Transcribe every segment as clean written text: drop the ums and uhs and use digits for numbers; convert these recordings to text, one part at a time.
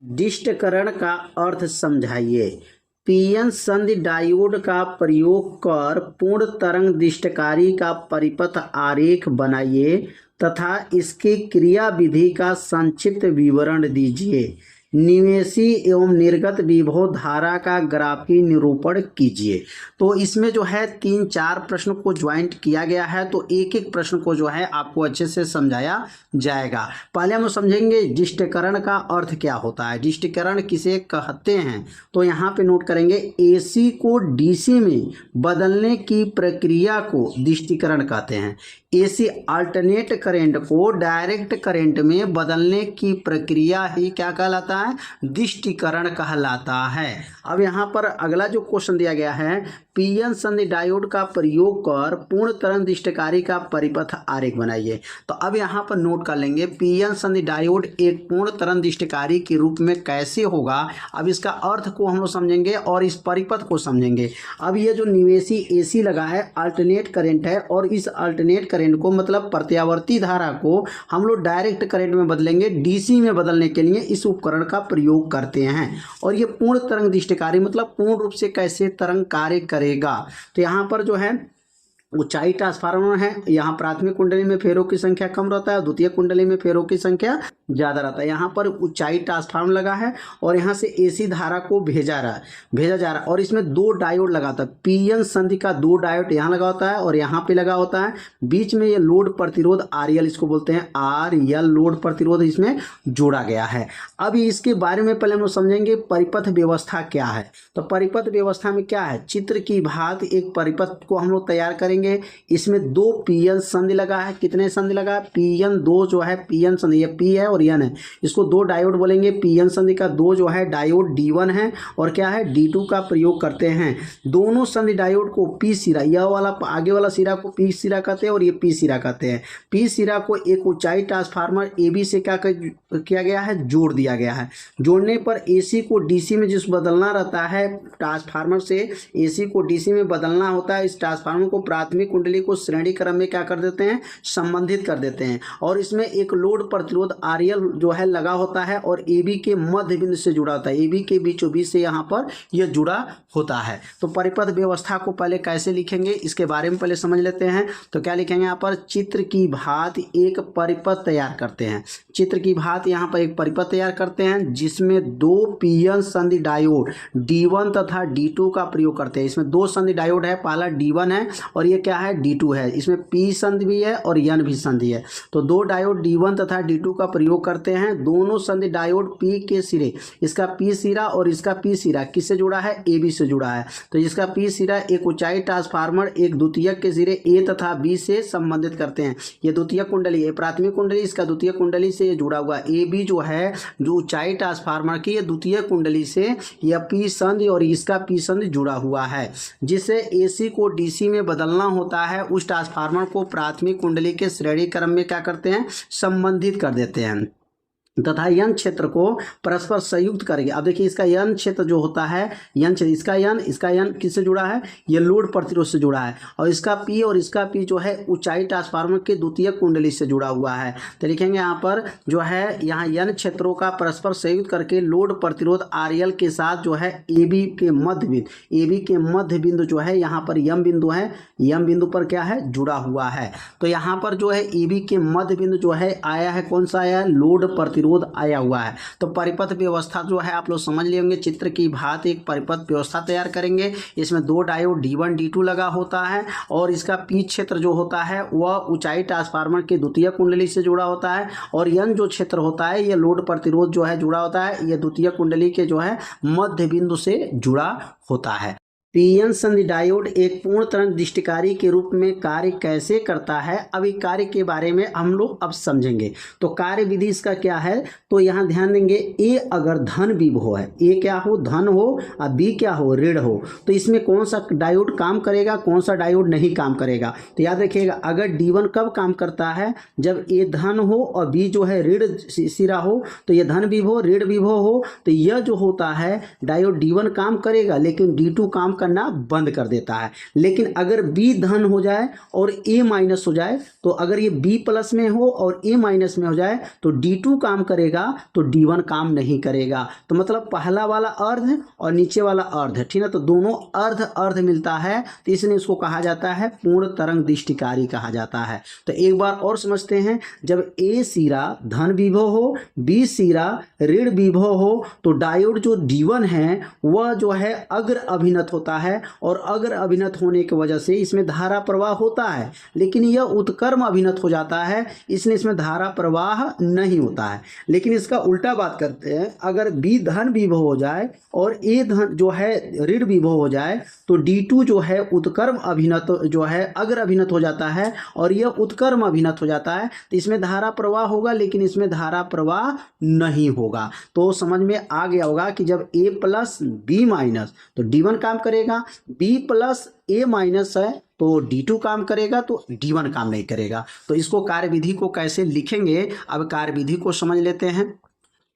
डिष्टकरण का अर्थ समझाइए। पीएन संधि डायोड का प्रयोग कर पूर्ण तरंग डिष्टकारी का परिपथ आरेख बनाइए तथा इसकी क्रियाविधि का संक्षिप्त विवरण दीजिए। निवेशी एवं निर्गत विभव धारा का ग्राफी निरूपण कीजिए। तो इसमें जो है 3-4 प्रश्न को ज्वाइंट किया गया है, तो एक एक प्रश्न को जो है आपको अच्छे से समझाया जाएगा। पहले हम समझेंगे डिष्टकरण का अर्थ क्या होता है, डिष्टकरण किसे कहते हैं। तो यहाँ पे नोट करेंगे, एसी को डीसी में बदलने की प्रक्रिया को डिष्टीकरण कहते हैं। एसी अल्टरनेट करंट को डायरेक्ट करंट में बदलने की प्रक्रिया ही क्या कहलाता है, डिष्टीकरण कहलाता है। अब यहाँ पर अगला जो क्वेश्चन दिया गया है, पीएन संधि डायोड का प्रयोग कर पूर्ण तरंग डिष्टकारी का परिपथ आरेख बनाइए। तो अब यहाँ पर नोट कर लेंगे, पीएन संधि डायोड एक पूर्ण तरंग डिष्टकारी के रूप में कैसे होगा। अब इसका अर्थ को हम लोग समझेंगे और इस परिपथ को समझेंगे। अब ये जो निवेशी एसी लगा है अल्टरनेट करंट है, और इस अल्टरनेट करंट को मतलब प्रत्यावर्ती धारा को हम लोग डायरेक्ट करंट में बदलेंगे। डीसी में बदलने के लिए इस उपकरण का प्रयोग करते हैं। और ये पूर्ण तरंग डिष्टकारी मतलब पूर्ण रूप से कैसे तरंग कार्य करेगा। तो यहाँ पर जो है ऊंचाई ट्रांसफार्मर है, यहाँ प्राथमिक कुंडली में फेरों की संख्या कम रहता है, द्वितीय कुंडली में फेरों की संख्या ज़्यादा रहता है। यहाँ पर ऊंचाई ट्रांसफार्मर लगा है और यहाँ से एसी धारा को भेजा जा रहा है और इसमें 2 डायोड लगा होता है। पीएन संधि का 2 डायोड यहाँ लगा होता है और यहाँ पे लगा होता है। बीच में ये लोड प्रतिरोध आरएल, इसको बोलते हैं आरएल, लोड प्रतिरोध इसमें जोड़ा गया है। अब इसके बारे में पहले हम लोग समझेंगे परिपथ व्यवस्था क्या है। तो परिपथ व्यवस्था में क्या है, चित्र की भांति एक परिपथ को हम लोग तैयार करेंगे। इसमें 2 पीएन संधि लगा है। कितने संधि लगा है, पीएन 2 जो है पीएन संधि, ये पी है और एन है, इसको 2 डायोड बोलेंगे। पीएन संधि का 2 जो है डायोड D1 है और क्या है D2 का प्रयोग करते हैं। दोनों संधि डायोड को पी सिरा, यह वाला आगे वाला सिरा को पी सिरा कहते हैं और ये पी सिरा कहते हैं। पी सिरा को एक ऊंचाई ट्रांसफार्मर AB से क्या किया गया है, जोड़ दिया गया है। जोड़ने पर AC को DC में जिस बदलना रहता है, ट्रांसफार्मर से AC को DC में बदलना होता है। इस ट्रांसफार्मर को प्राथमिक कुंडली को श्रेणी क्रम में क्या कर देते हैं, संबंधित कर देते हैं। और इसमें एक लोड प्रतिरोध आरएल जो है लगा होता है और AB के मध्य बिंदु से जुड़ा होता है। AB के बीचों बीच से यहाँ पर यह जुड़ा होता है। तो परिपथ व्यवस्था को पहले कैसे लिखेंगे इसके बारे में पहले समझ लेते हैं। तो क्या लिखेंगे यहाँ पर, चित्र की भांति एक परिपथ तैयार करते हैं। चित्र की भांति यहाँ पर एक परिपथ तैयार करते हैं जिसमें 2 पीएन संधि डायोड D1 तथा D2 का प्रयोग करते हैं। इसमें 2 संधि डायोड है, पहला D1 है और ये क्या है D2 है। इसमें P संधि भी है और N भी संधि है। तो 2 डायोड D1 तथा D2 का प्रयोग करते हैं। दोनों संधि डायोड P के सिरे, इसका P सिरा और इसका P सिरा किससे जुड़ा है, AB से जुड़ा है। तो इसका P सिरा एक ऊंचाई ट्रांसफार्मर एक द्वितीयक के सिरे A तथा B से संबंधित करते हैं। ये द्वितीयक कुंडली है, प्राथमिक कुंडली, इसका द्वितीयक कुंडली से ये जुड़ा हुआ। AB जो है जो ऊंचाई ट्रांसफार्मर की, ये द्वितीयक कुंडली से यह P संधि और इसका P संधि जुड़ा हुआ है। जिसे AC को DC में बदलना होता है, उस ट्रांसफार्मर को प्राथमिक कुंडली के श्रेणी क्रम में क्या करते हैं, संबंधित कर देते हैं तथा यन क्षेत्र को परस्पर संयुक्त करेंगे। अब देखिए इसका यन क्षेत्र जो होता है, यन क्षेत्र, इसका यन किससे जुड़ा है, ये लोड प्रतिरोध से जुड़ा है। और इसका P और इसका P जो है ऊंचाई ट्रांसफार्मर के द्वितीय कुंडली से जुड़ा हुआ है। तो लिखेंगे यहाँ पर जो है, यहाँ यन क्षेत्रों का परस्पर संयुक्त करके लोड प्रतिरोध RL के साथ जो है AB के मध्य बिंदु जो है यहाँ पर यम बिंदु है, यम बिंदु पर क्या है, जुड़ा हुआ है। तो यहाँ पर जो है AB के मध्य बिंदु जो है आया है, कौन सा आया है, लोड प्रतिरोध आया हुआ है। तो परिपथ व्यवस्था जो है आप लोग समझ लेंगे। चित्र की भांति एक परिपथ व्यवस्था तैयार करेंगे। इसमें 2 डायोड D1 D2 लगा होता है और इसका P क्षेत्र जो होता है वह ऊंचाई ट्रांसफार्मर के द्वितीय कुंडली से जुड़ा होता है। और N जो क्षेत्र होता है, यह लोड प्रतिरोध जो है जुड़ा होता है, यह द्वितीय कुंडली के जो है मध्य बिंदु से जुड़ा होता है। पीएन संधि डायोड एक पूर्ण तरंग डिष्टकारी के रूप में कार्य कैसे करता है, अब इस कार्य के बारे में हम लोग अब समझेंगे। तो कार्य विधि इसका क्या है, तो यहाँ ध्यान देंगे, ए अगर धन विभव है, ए क्या हो, धन हो और बी क्या हो, ऋण हो, तो इसमें कौन सा डायोड काम करेगा, कौन सा डायोड नहीं काम करेगा। तो याद रखिएगा, अगर D1 कब काम करता है, जब ए धन हो और बी जो है ऋण सिरा हो, तो ये धन विभव ऋण विभव हो, तो यह जो होता है डायोड D1 काम करेगा लेकिन D2 काम करना बंद कर देता है। लेकिन अगर B धन हो जाए और A माइनस हो जाए, तो अगर ये B प्लस में हो और A माइनस में हो जाए तो D2 काम करेगा तो D1 काम नहीं करेगा। तो मतलब पहला वाला अर्ध और नीचे वाला अर्ध, ठीक है, तो दोनों अर्ध अर्ध मिलता है, तो इसलिए इसको कहा जाता है पूर्ण तरंग दृष्टिकारी कहा जाता है। तो एक बार और समझते हैं, जब A सिरा धन विभव हो, B सिरा ऋण विभव हो, तो डायोड जो D1 है वह जो है अग्र अभिनत होता है, और अग्र अभिनत होने की वजह से इसमें धारा प्रवाह होता है, लेकिन यह उत्क्रम अभिनत हो जाता है, इसलिए इसमें धारा प्रवाह नहीं होता है। लेकिन इसका उल्टा बात करते हैं, अगर B धन विभव हो जाए और A धन जो है ऋण विभव हो जाए, तो D2 जो है उत्क्रम अभिनत जो है अग्र अभिनत हो जाता है, और यह उत्क्रम अभिनत हो जाता है, तो इसमें धारा प्रवाह होगा, लेकिन इसमें धारा प्रवाह नहीं होगा। तो समझ में आ गया होगा कि जब A प्लस B माइनस तो D1 काम करेगा, B प्लस A माइनस है तो D2 काम करेगा, तो D1 काम नहीं करेगा। तो इसको कार्यविधि को कैसे लिखेंगे, अब कार्यविधि को समझ लेते हैं।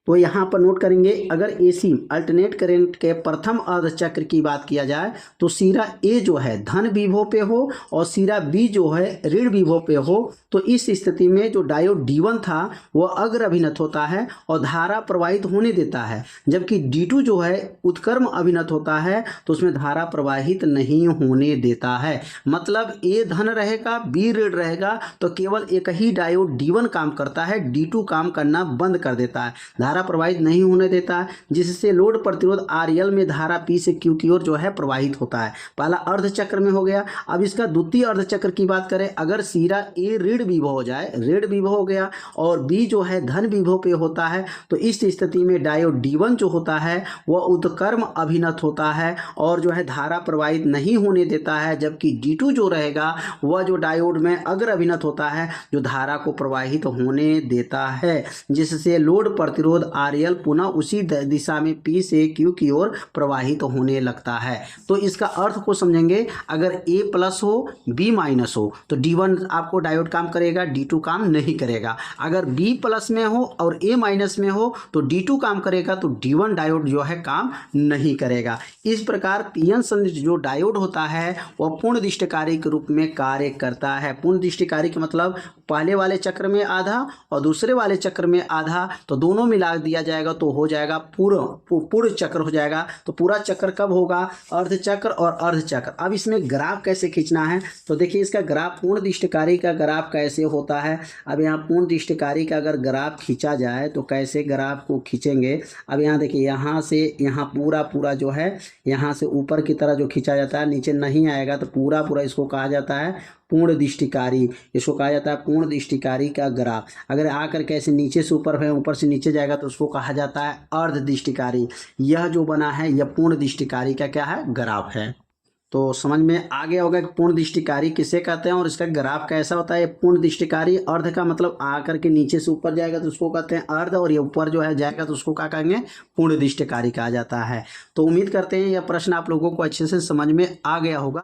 तो यहाँ पर नोट करेंगे, अगर AC अल्टरनेट करंट के प्रथम अर्ध चक्र की बात किया जाए तो सिरा A जो है धन विभव पे हो और सिरा B जो है ऋण विभव पे हो, तो इस स्थिति में जो डायोड D1 था वह अग्र अभिनत होता है और धारा प्रवाहित होने देता है, जबकि D2 जो है उत्क्रम अभिनत होता है, तो उसमें धारा प्रवाहित नहीं होने देता है। मतलब A धन रहेगा, B ऋण रहेगा, तो केवल एक ही डायोड D1 काम करता है, D2 काम करना बंद कर देता है, धारा प्रवाहित नहीं होने देता है, जिससे लोड प्रतिरोध RL में धारा P से Q की ओर जो है प्रवाहित होता है। पहला अर्ध चक्र में हो गया। अब इसका द्वितीय अर्ध चक्र की बात करें, अगर सिरा A ऋण विभव हो जाए, ऋण विभव हो गया, और B जो है धन विभव पे होता है, तो इस स्थिति में डायोड D1 जो होता है वह उत्क्रम अभिनत होता है और जो है धारा प्रवाहित नहीं होने देता है, जबकि D2 जो रहेगा वह जो डायोड में अग्र अभिनत होता है जो धारा को प्रवाहित होने देता है, जिससे लोड प्रतिरोध RL पुनः उसी दिशा में P से Q की ओर प्रवाहित होने लगता है। तो इसका अर्थ को समझेंगे, अगर A प्लस हो B माइनस हो तो D1 आपको डायोड काम करेगा, D2 काम नहीं करेगा। अगर B प्लस में हो और A माइनस में हो तो D2 काम करेगा, तो D1 डायोड जो है काम नहीं करेगा। इस प्रकार PN संधि जो डायोड होता है वह पूर्ण दृष्टिकारी के रूप में कार्य करता है। पूर्ण दृष्टिकारी का मतलब पहले वाले चक्र में आधा और दूसरे वाले चक्र में आधा, तो दोनों मिला दिया जाएगा तो हो जाएगा पूर्ण चक्र हो जाएगा। तो पूरा चक्र कब होगा, अर्ध चक्र और अर्ध चक्र। अब इसमें ग्राफ कैसे खींचना है, तो देखिए इसका ग्राफ पूर्ण दृष्टिकारी का ग्राफ कैसे होता है। अब यहाँ पूर्ण दृष्टिकारी का अगर ग्राफ खींचा जाए तो कैसे ग्राफ को खींचेंगे। अब यहाँ देखिए, यहाँ से यहाँ पूरा जो है यहाँ से ऊपर की तरह जो खींचा जाता है, नीचे नहीं आएगा, तो पूरा इसको कहा जाता है पूर्ण दृष्टिकारी। इसको कहा जाता है पूर्ण दृष्टिकारी का ग्राफ। अगर आकर के ऐसे नीचे से ऊपर है, ऊपर से नीचे जाएगा, तो उसको कहा जाता है अर्ध दृष्टिकारी। यह जो बना है यह पूर्ण दृष्टिकारी का क्या है, ग्राफ है। तो समझ में आ गया होगा कि पूर्ण दृष्टिकारी किसे कहते हैं और इसका ग्राफ कैसा होता है। पूर्ण दृष्टिकारी अर्ध का मतलब आकर के नीचे से ऊपर जाएगा तो उसको कहते हैं अर्ध, और ये ऊपर जो है जाएगा तो उसको क्या कहेंगे, पूर्ण दृष्टिकारी कहा जाता है। तो उम्मीद करते हैं यह प्रश्न आप लोगों को अच्छे से समझ में आ गया होगा।